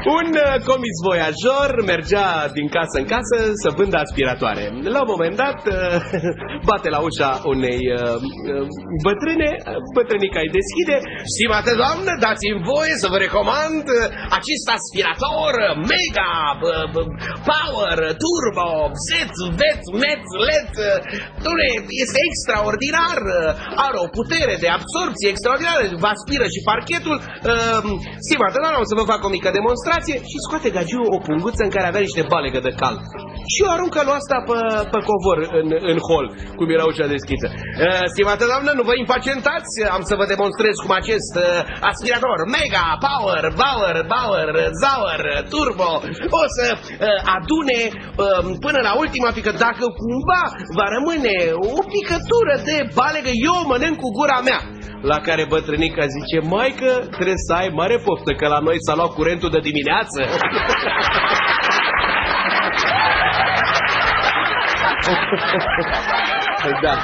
Un comis voiajor mergea din casă în casă să vândă aspiratoare. La un moment dat bate la ușa unei bătrâne. Bătrânica îi deschide. Stimată doamnă, dați-mi voie să vă recomand acest aspirator Mega Power Turbo Zet, Vet, Met, Let. Doamne, este extraordinar. Are o putere de absorbție extraordinară. Vă aspiră și parchetul. Stimată doamnă, o să vă fac o mică demonstrație. Și scoate gagiul o punguță în care avea niște balegă de cal. Și o aruncă lui asta pe covor în hol, cum era ușa deschisă. Stimată doamnă, nu vă impacientați. Am să vă demonstrez cum acest aspirator Mega Power Zauer Turbo o să adune până la ultima pică. Dacă cumva va rămâne o picătură de balegă, eu o mănânc cu gura mea. La care bătrânica zice: maică, trebuie să ai mare poftă, că la noi s-a luat curentul de dimineață. Da.